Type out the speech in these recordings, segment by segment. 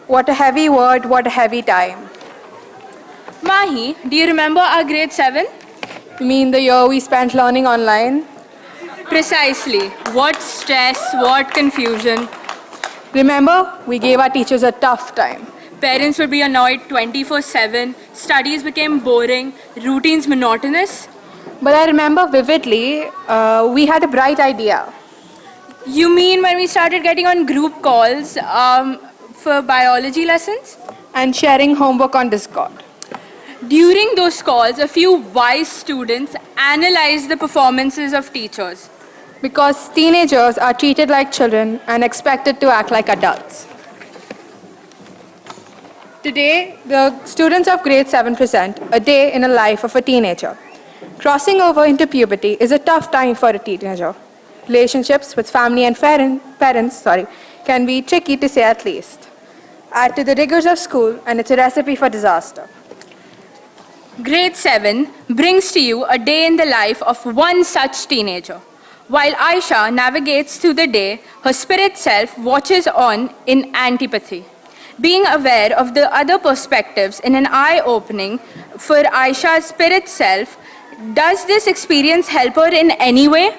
What a heavy word, what a heavy time. Mahi, do you remember our grade 7? You mean the year we spent learning online? Precisely. What stress, what confusion. Remember, we gave our teachers a tough time. Parents would be annoyed 24/7, studies became boring, routines monotonous. But I remember vividly, we had a bright idea. You mean when we started getting on group calls for biology lessons? And sharing homework on Discord. During those calls, a few wise students analyzed the performances of teachers. Because teenagers are treated like children and expected to act like adults. Today, the students of grade 7 present a day in the life of a teenager. Crossing over into puberty is a tough time for a teenager. Relationships with family and parents can be tricky to say at least. Add to the rigors of school and it's a recipe for disaster. Grade 7 brings to you a day in the life of one such teenager. While Aisha navigates through the day, her spirit self watches on in antipathy. Being aware of the other perspectives in an eye-opening for Aisha's spirit self, does this experience help her in any way?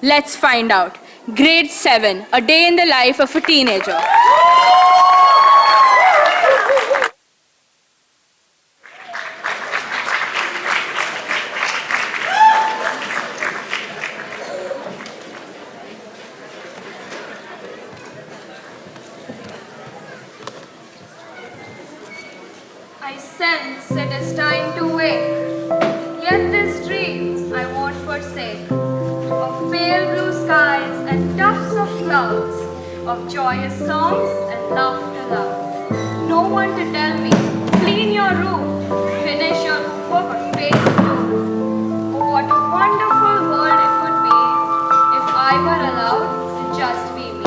Let's find out. Grade 7, a day in the life of a teenager. I sense it is time to wake, yet this dream I won't forsake, of pale blue skies and tufts of clouds, of joyous songs and laughter loud. No one to tell me, clean your room, finish your homework or face the room. Oh, what a wonderful world it would be if I were allowed to just be me.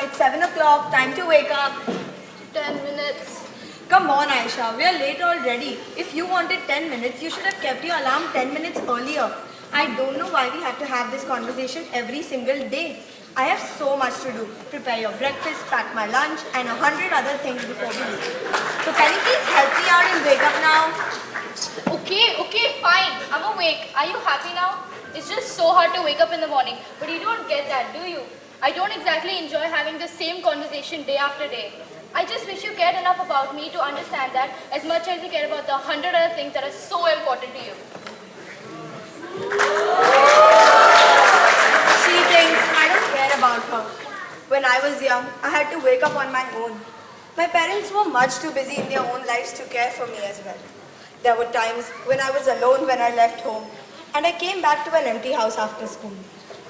It's 7 o'clock, time to wake up. 10 minutes. Come on, Aisha, we are late already. If you wanted 10 minutes, you should have kept your alarm 10 minutes earlier. I don't know why we have to have this conversation every single day. I have so much to do. Prepare your breakfast, pack my lunch, and 100 other things before we leave. So can you please help me out and wake up now? Okay, fine. I'm awake. Are you happy now? It's just so hard to wake up in the morning, but you don't get that, do you? I don't exactly enjoy having the same conversation day after day. I just wish you cared enough about me to understand that as much as you care about the 100 other things that are so important to you. She thinks I don't care about her. When I was young, I had to wake up on my own. My parents were much too busy in their own lives to care for me as well. There were times when I was alone when I left home, and I came back to an empty house after school.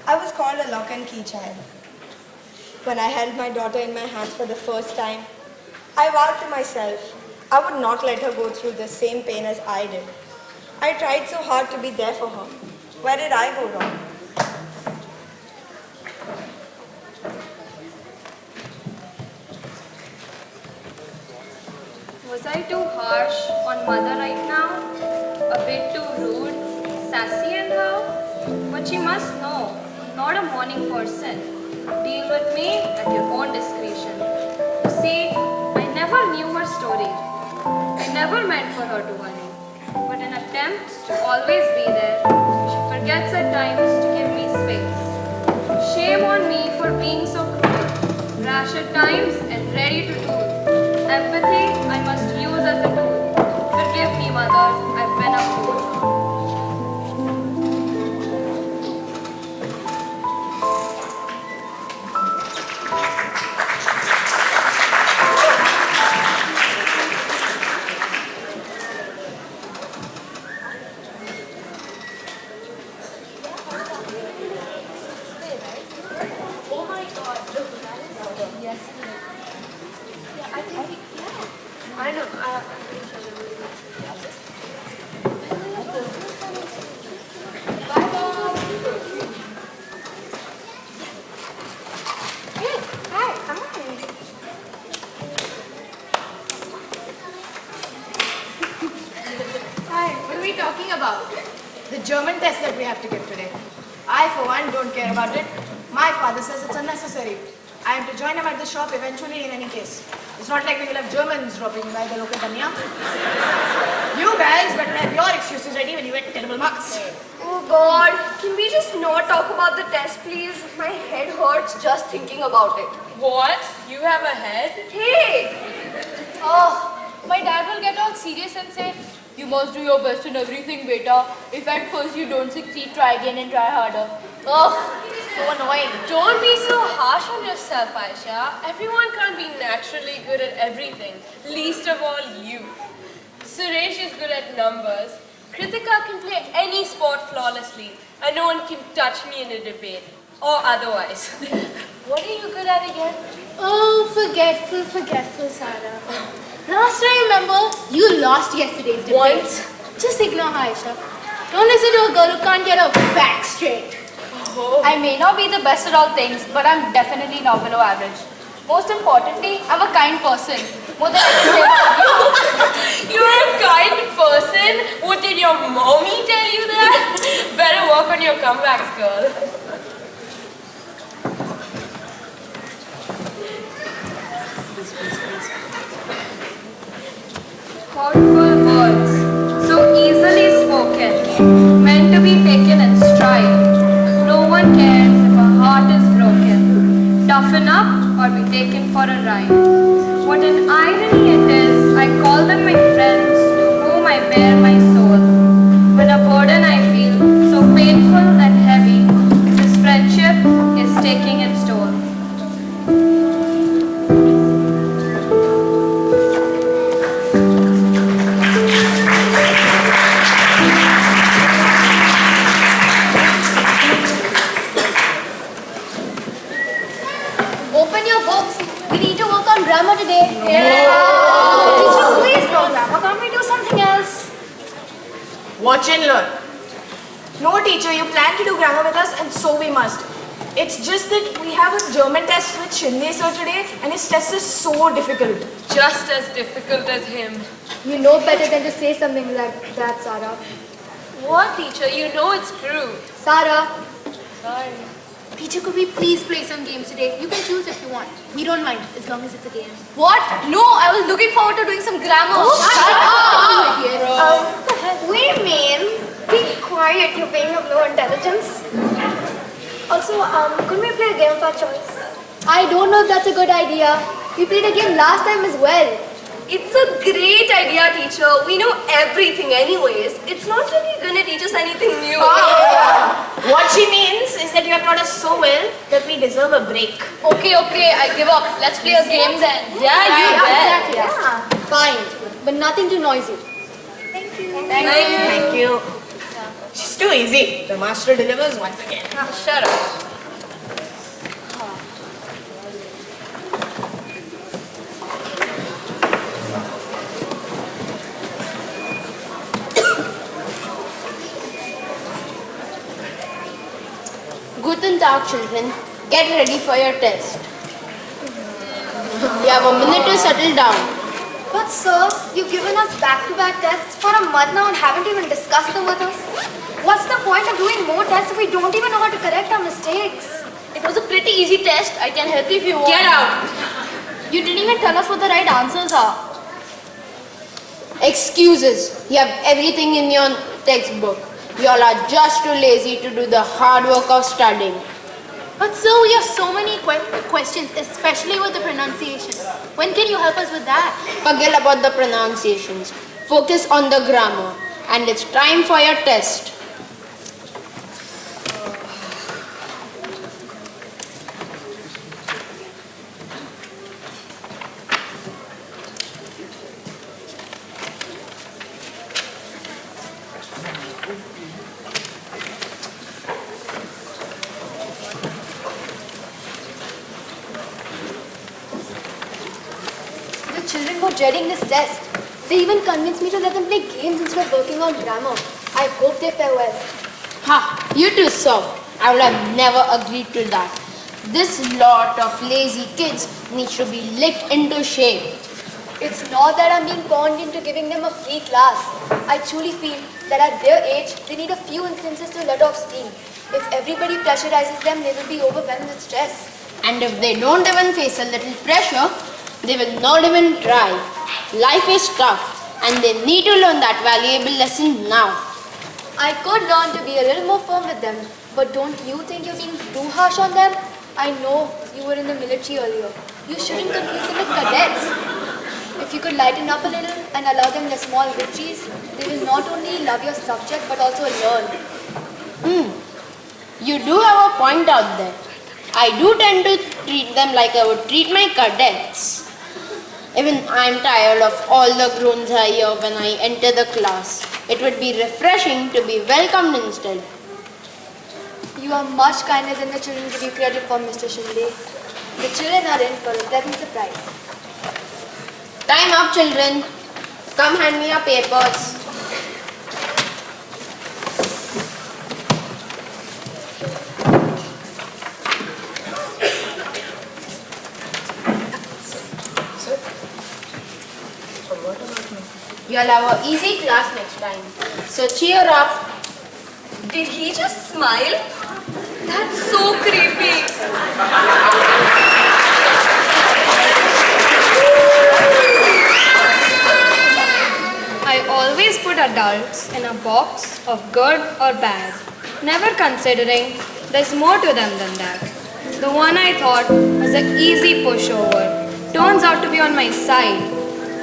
I was called a lock and key child. When I held my daughter in my hands for the first time, I vowed to myself I would not let her go through the same pain as I did. I tried so hard to be there for her. Where did I go wrong? Was I too harsh on mother right now? A bit too rude, sassy and how? But she must know, I'm not a morning person. Deal with me at your own discretion. You see, I never knew her story. I never meant for her to worry. But in attempts to always be there, she forgets at times to give me space. Shame on me for being so cruel, rash at times and ready to do. Empathy I must use as a tool. Forgive me, mother, I've been a fool. about the German test that we have to give today. I, for one, don't care about it. My father says it's unnecessary. I am to join him at the shop eventually in any case. It's not like we will have Germans dropping by the local Nyah. You guys better have your excuses ready when you get terrible marks. Oh God, can we just not talk about the test, please? My head hurts just thinking about it. What? You have a head? Hey! Oh, my dad will get all serious and say, you must do your best in everything, beta. If at first you don't succeed, try again and try harder. Ugh, so annoying. Don't be so harsh on yourself, Aisha. Everyone can't be naturally good at everything. Least of all you. Suresh is good at numbers. Kritika can play any sport flawlessly. And no one can touch me in a debate. Or otherwise. What are you good at again? Oh, forgetful, Sarah. Last I remember, you lost yesterday's debate. Once? Just ignore Aisha. Don't listen to a girl who can't get her back straight. I may not be the best at all things, but I'm definitely not below average. Most importantly, I'm a kind person. More than I can say about you. You're a kind person? What, did your mommy tell you that? Better work on your comebacks, girl. Thoughtful words, so easily spoken, meant to be taken in stride. No one cares if a heart is broken. Toughen up or be taken for a ride. What an irony it is, I call them my friends, to whom I bear my soul. When a burden I feel, so painful and heavy, this friendship is taking its toll. Open your books. We need to work on grammar today. Teacher, please no grammar. Can't we do something else? Watch and learn. No, teacher, you plan to do grammar with us and so we must. It's just that we have a German test with Shinde sir today and his test is so difficult. Just as difficult as him. You know better than to say something like that, Sarah. What, teacher? You know it's true. Sarah, Sorry. teacher, could we please play some games today? You can choose if you want. We don't mind, as long as it's a game. What? No, I was looking forward to doing some grammar. We mean, be quiet, you're being of low intelligence. Also, couldn't we play a game of our choice? I don't know if that's a good idea. We played a game last time as well. It's a great idea, teacher. We know everything anyways. It's not really gonna teach us anything new. What she means is that you have taught us so well that we deserve a break. Okay, I give up. Let's play a game then. Yeah, you bet. Exactly. Fine, but nothing too noisy. Thank you. She's too easy. The master delivers once again. Shut up. Guten Tag, children. Get ready for your test. You have a minute to settle down. But sir, you've given us back-to-back tests for a month now and haven't even discussed them with us. What's the point of doing more tests if we don't even know how to correct our mistakes? It was a pretty easy test. I can help you if you want. Get out! You didn't even tell us what the right answers are. Excuses. You have everything in your textbook. You all are just too lazy to do the hard work of studying. But sir, we have so many questions, especially with the pronunciation. When can you help us with that? Forget about the pronunciations. Focus on the grammar. And it's time for your test. Children were dreading this test. They even convinced me to let them play games instead of working on grammar. I hope they fare well. Ha! You too soft. I would have never agreed to that. This lot of lazy kids needs to be licked into shape. It's not that I'm being conned into giving them a free class. I truly feel that at their age, they need a few instances to let off steam. If everybody pressurizes them, they will be overwhelmed with stress. And if they don't even face a little pressure, they will not even try. Life is tough and they need to learn that valuable lesson now. I could learn to be a little more firm with them, but don't you think you're being too harsh on them? I know you were in the military earlier. You shouldn't confuse them with cadets. If you could lighten up a little and allow them their small victories, they will not only love your subject but also learn. You do have a point out there. I do tend to treat them like I would treat my cadets. Even I'm tired of all the groans I hear when I enter the class. It would be refreshing to be welcomed instead. You are much kinder than the children give you credit for, Mr. Shinde. The children are in for a pleasant surprise. Time up, children. Come hand me your papers. You'll have an easy class next time. So cheer up. Did he just smile? That's so creepy. I always put adults in a box of good or bad, never considering there's more to them than that. The one I thought was an easy pushover turns out to be on my side,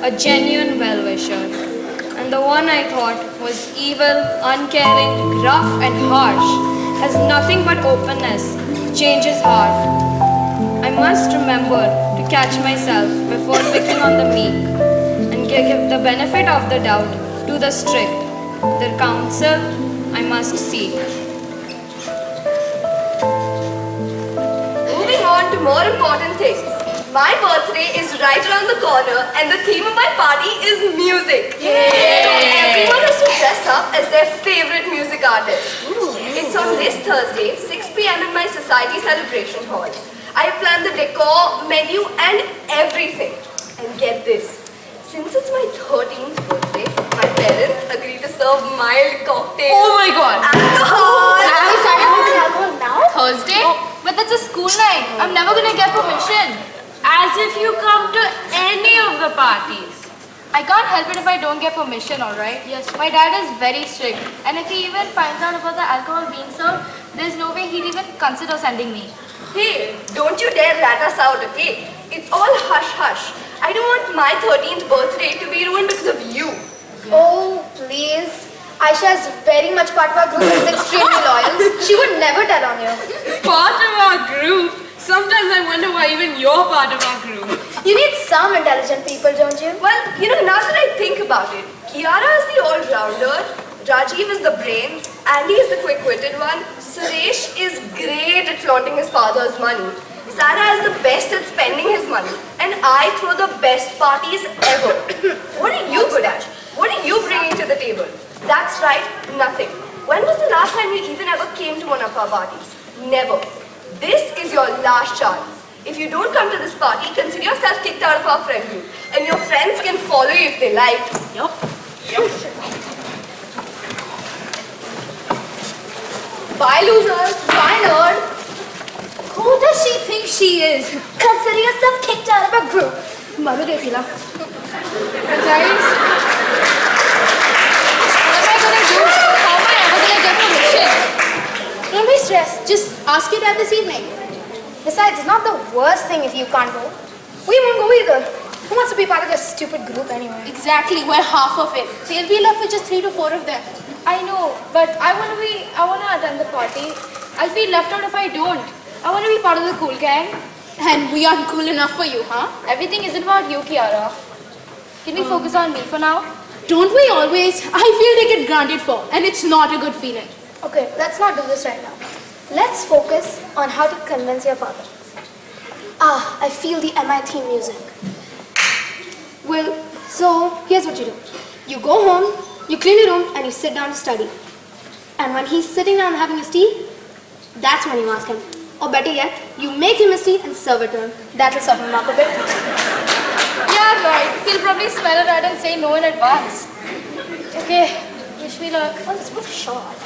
a genuine well-wisher. And the one I thought was evil, uncaring, rough and harsh has nothing but openness, changes heart. I must remember to catch myself before picking on the meek and give the benefit of the doubt to the strict. Their counsel I must seek. Moving on to more important things. My birthday is right around the corner and the theme of my party is music. Yay! So everyone has to dress up as their favorite music artist. It's on this Thursday, 6 p.m. in my society celebration hall. I planned the decor, menu and everything. And get this, since it's my 13th birthday, my parents agreed to serve mild cocktails. Oh my god! Alcohol! Are we starting with alcohol now? Thursday? But that's a school night. I'm never gonna get permission. As if you come to any of the parties. I can't help it if I don't get permission, alright? Yes. My dad is very strict. And if he even finds out about the alcohol being served, there's no way he'd even consider sending me. Hey, don't you dare rat us out, okay? It's all hush-hush. I don't want my 13th birthday to be ruined because of you. Oh, please. Aisha is very much part of our group and is extremely loyal. She would never tell on you. Part of our group? Sometimes I wonder why even you're part of our group. You need some intelligent people, don't you? Well, now that I think about it, Kiara is the all-rounder, Rajiv is the brains, Andy is the quick-witted one, Suresh is great at flaunting his father's money, Sarah is the best at spending his money, and I throw the best parties ever. What are you good at? What are you bringing to the table? That's right, nothing. When was the last time you even ever came to one of our parties? Never. This is your last chance. If you don't come to this party, consider yourself kicked out of our friend group. And your friends can follow you if they like. Yup. Bye, losers. Bye, nerd. Who does she think she is? Consider yourself kicked out of a group. Maru dekhila. Guys, what am I gonna do? How am I ever gonna get permission? Don't be stressed. Just ask your dad this evening. Besides, it's not the worst thing if you can't go. We won't go either. Who wants to be part of this stupid group anyway? Exactly, we're half of it. They'll be left with just 3 to 4 of them. I know, but I wanna attend the party. I'll feel left out if I don't. I want to be part of the cool gang. And we aren't cool enough for you, huh? Everything isn't about you, Kiara. Can we focus on me for now? Don't we always? I feel they get granted for, and it's not a good feeling. Okay, let's not do this right now. Let's focus on how to convince your father. I feel the MI theme music. Well, so here's what you do. You go home, you clean your room, and you sit down to study. And when he's sitting down having his tea, that's when you ask him. Or better yet, you make him his tea and serve it to him. That'll soften him up a bit. Yeah, Yeah, right. He'll probably smell it right and say no in advance. Okay, wish me luck. Oh, let's move short.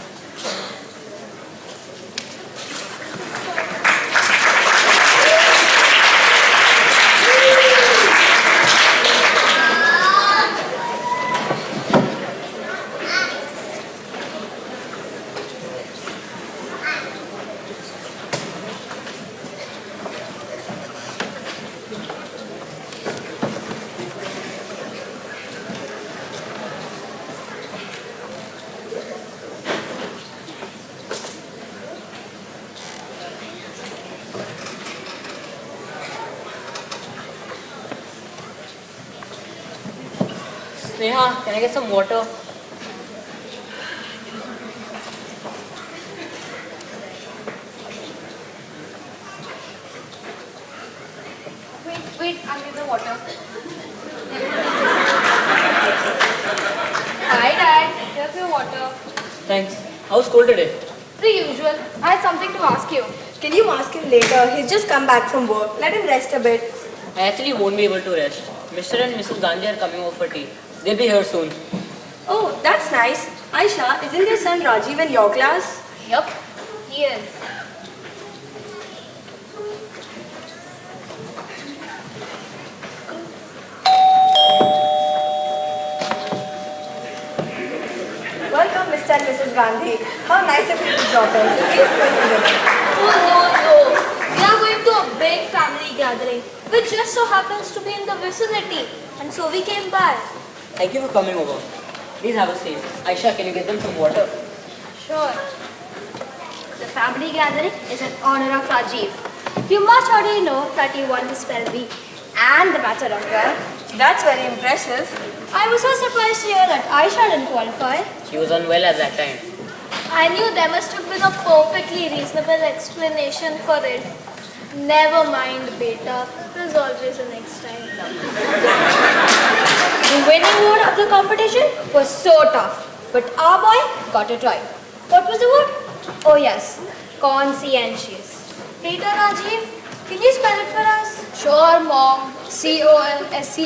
Neha, can I get some water? Wait, I'll give the water. Hi, Dad. Here's your water. Thanks. How's school today? The usual. I had something to ask you. Can you ask him later? He's just come back from work. Let him rest a bit. I actually won't be able to rest. Mr. and Mrs. Gandhi are coming over for tea. They'll be here soon. Oh, that's nice. Aisha, isn't your son Rajiv in your class? Yup, he is. Welcome, Mr. and Mrs. Gandhi. How nice of you to drop in. Please come in. Oh, no. We are going to a big family gathering, which just so happens to be in the vicinity. And so we came by. Thank you for coming over. Please have a seat. Aisha, can you get them some water? Sure. The family gathering is in honor of Rajiv. You must already know that he won the spell bee and the matter of well. That's very impressive. I was so surprised to hear that Aisha didn't qualify. She was unwell at that time. I knew there must have been a perfectly reasonable explanation for it. Never mind, beta. There's always a next time. The winning word of the competition was so tough, but our boy got it right. What was the word? Oh yes, conscientious. Beta Rajiv, can you spell it for us? Sure, Mom. Conscientious.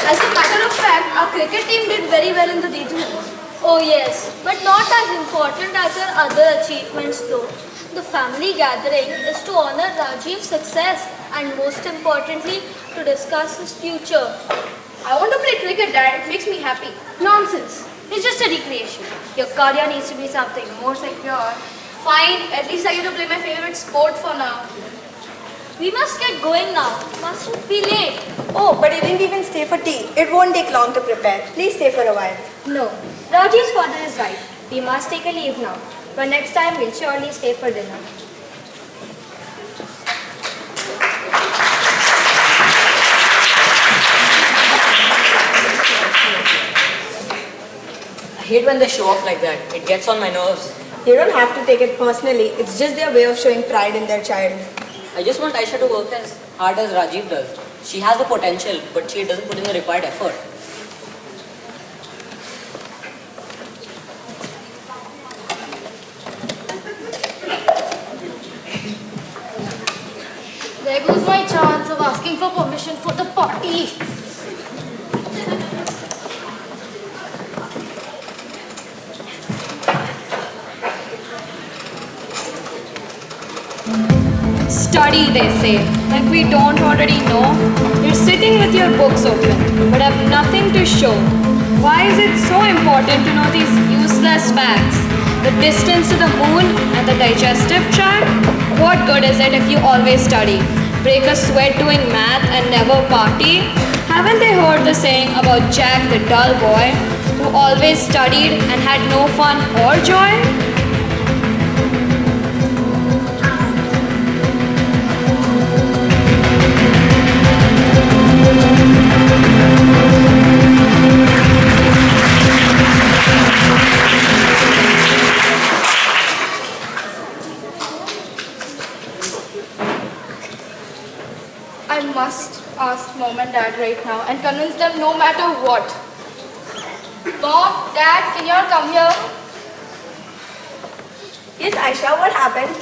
As a matter of fact, our cricket team did very well in the regionals. Oh yes, but not as important as our other achievements though. The family gathering is to honor Rajiv's success and most importantly, to discuss his future. I want to play cricket, Dad. It makes me happy. Nonsense. It's just a recreation. Your career needs to be something more secure. Fine, at least I get to play my favorite sport for now. We must get going now. Mustn't be late. Oh, but you didn't even stay for tea. It won't take long to prepare. Please stay for a while. No. Rajiv's father is right. We must take a leave now. But next time we'll surely stay for dinner. I hate when they show off like that. It gets on my nerves. You don't have to take it personally. It's just their way of showing pride in their child. I just want Aisha to work as hard as Rajiv does. She has the potential, but she doesn't put in the required effort. There goes my chance of asking for permission for the party. Study, they say, like we don't already know. You're sitting with your books open, but have nothing to show. Why is it so important to know these useless facts? The distance to the moon and the digestive tract? What good is it if you always study? Break a sweat doing math and never party? Haven't they heard the saying about Jack the dull boy, who always studied and had no fun or joy? I must ask Mom and Dad right now and convince them no matter what. Mom, Dad, can you all come here? Yes, Aisha, what happened?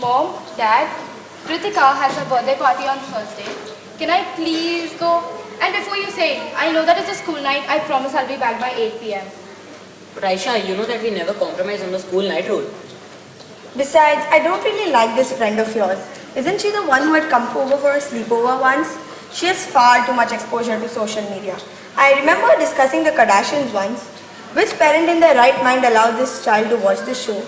Mom, Dad, Kritika has a birthday party on Thursday. Can I please go? And before you say it, I know that it's a school night. I promise I'll be back by 8 p.m. But Aisha, you know that we never compromise on the school night rule. Besides, I don't really like this friend of yours. Isn't she the one who had come over for a sleepover once? She has far too much exposure to social media. I remember discussing the Kardashians once. Which parent in their right mind allowed this child to watch this show?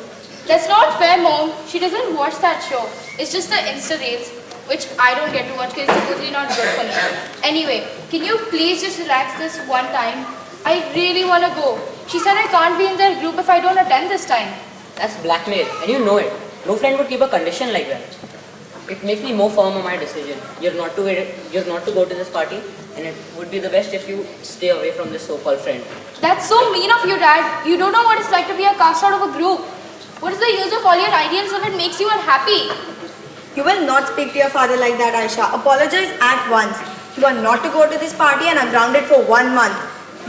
That's not fair, Mom. She doesn't watch that show. It's just the Insta Reels, which I don't get to watch because it's supposedly not good for me. Anyway, can you please just relax this one time? I really want to go. She said I can't be in their group if I don't attend this time. That's blackmail, and you know it. No friend would keep a condition like that. It makes me more firm on my decision. You're not to go to this party, and it would be the best if you stay away from this so-called friend. That's so mean of you, Dad. You don't know what it's like to be a cast out of a group. What is the use of all your ideals if it makes you unhappy? You will not speak to your father like that, Aisha. Apologize at once. You are not to go to this party and are grounded for 1 month.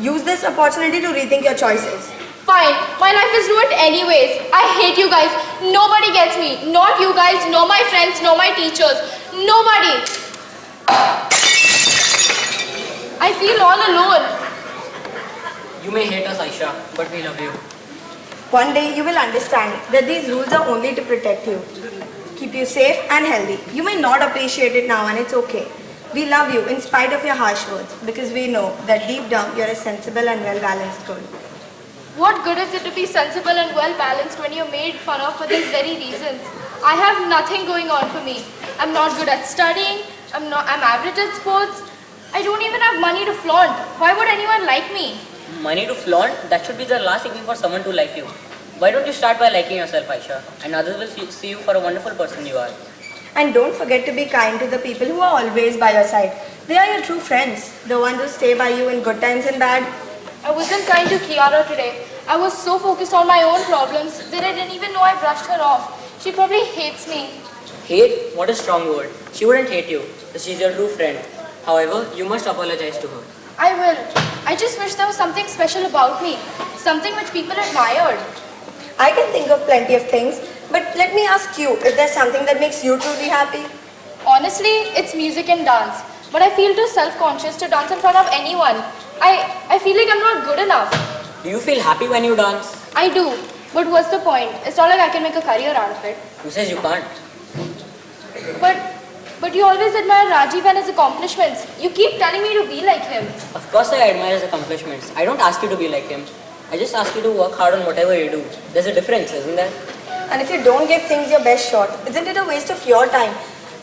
Use this opportunity to rethink your choices. Fine. My life is ruined anyways. I hate you guys. Nobody gets me. Not you guys, nor my friends, nor my teachers. Nobody. I feel all alone. You may hate us, Aisha, but we love you. One day you will understand that these rules are only to protect you, keep you safe and healthy. You may not appreciate it now and it's okay. We love you in spite of your harsh words because we know that deep down you're a sensible and well-balanced girl. What good is it to be sensible and well-balanced when you're made fun of for these very reasons? I have nothing going on for me. I'm not good at studying. I'm average at sports. I don't even have money to flaunt. Why would anyone like me? Money to flaunt? That should be the last thing for someone to like you. Why don't you start by liking yourself, Aisha? And others will see you for a wonderful person you are. And don't forget to be kind to the people who are always by your side. They are your true friends, the ones who stay by you in good times and bad. I wasn't kind to Kiara today. I was so focused on my own problems that I didn't even know I brushed her off. She probably hates me. Hate? What a strong word. She wouldn't hate you. She's your true friend. However, you must apologize to her. I will. I just wish there was something special about me. Something which people admired. I can think of plenty of things, but let me ask you if there's something that makes you truly happy. Honestly, it's music and dance. But I feel too self-conscious to dance in front of anyone. I feel like I'm not good enough. Do you feel happy when you dance? I do. But what's the point? It's not like I can make a career out of it. Who says you can't? But you always admire Rajiv and his accomplishments. You keep telling me to be like him. Of course I admire his accomplishments. I don't ask you to be like him. I just ask you to work hard on whatever you do. There's a difference, isn't there? And if you don't give things your best shot, isn't it a waste of your time?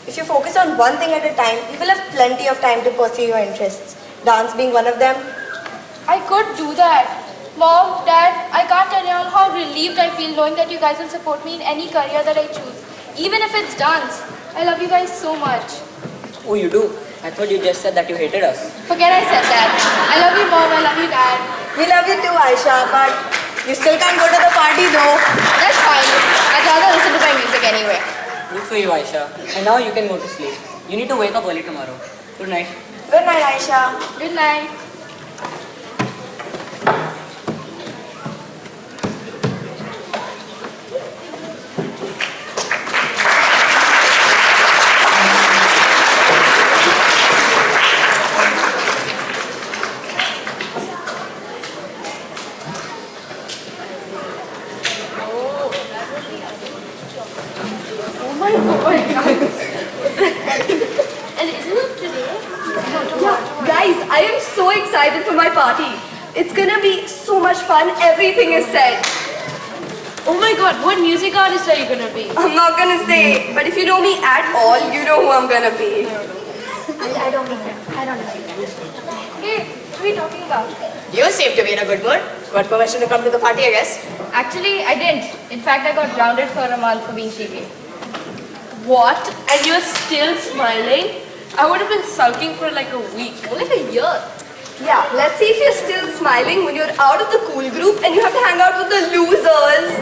If you focus on one thing at a time, you will have plenty of time to pursue your interests. Dance being one of them. I could do that. Mom, Dad, I can't tell you all how relieved I feel knowing that you guys will support me in any career that I choose. Even if it's dance. I love you guys so much. Oh, you do? I thought you just said that you hated us. Forget I said that. I love you, Mom. I love you, Dad. We love you too, Aisha, but you still can't go to the party though. That's fine. I'd rather listen to my music anyway. Good for you, Aisha. And now you can go to sleep. You need to wake up early tomorrow. Good night. Good night, Aisha. Good night. I am so excited for my party. It's gonna be so much fun. Everything is said. Oh my god, what music artist are you gonna be? I'm not gonna say, but if you know me at all, you know who I'm gonna be. I don't know. Hey, what are we talking about? You seem to be in a good mood. Got permission to come to the party, I guess. Actually, I didn't. In fact, I got grounded for a month for being cheeky. What? And you're still smiling? I would have been sulking for like a week. Like a year. Yeah, let's see if you're still smiling when you're out of the cool group and you have to hang out with the losers.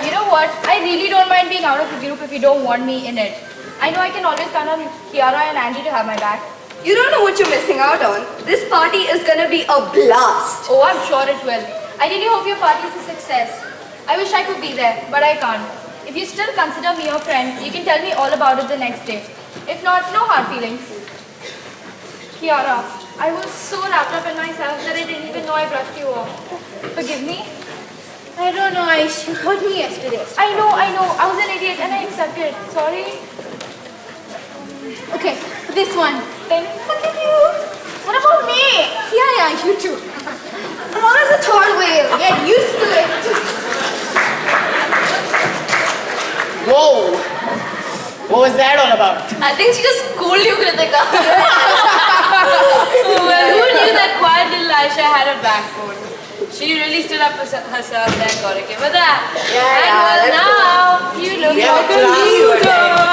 You know what? I really don't mind being out of the group if you don't want me in it. I know I can always count on Kiara and Angie to have my back. You don't know what you're missing out on. This party is gonna be a blast. Oh, I'm sure it will. I really hope your party is a success. I wish I could be there, but I can't. If you still consider me your friend, you can tell me all about it the next day. If not, no hard feelings. Kiara, I was so wrapped up in myself that I didn't even know I brushed you off. Forgive me? I don't know, Aish. You hurt me yesterday. I know. I was an idiot and I accepted. Sorry. Okay, this one. Then forgive you. What about me? Yeah, you too. I'm always a third whale. Get used to it. Whoa! What was that all about? I think she just schooled you, Kritika. Well, who knew that quiet little Aisha had a backbone? She really stood up for herself and got it. Give her that. And now, you look like a leader.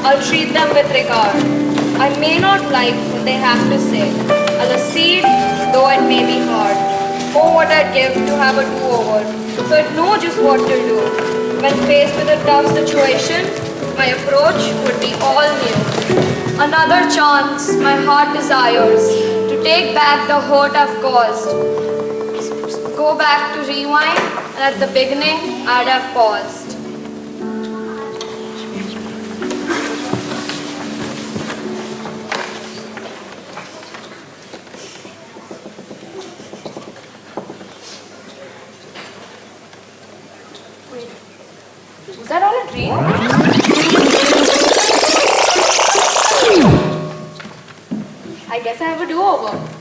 I'll treat them with regard. I may not like what they have to say. I'll accede, though it may be hard. Oh, what I'd give to have a do-over, so I'd know just what to do. When faced with a tough situation, my approach would be all new. Another chance my heart desires, to take back the hurt I've caused. Go back to rewind, and at the beginning, I'd have paused. Was that all a dream? I guess I have a do-over.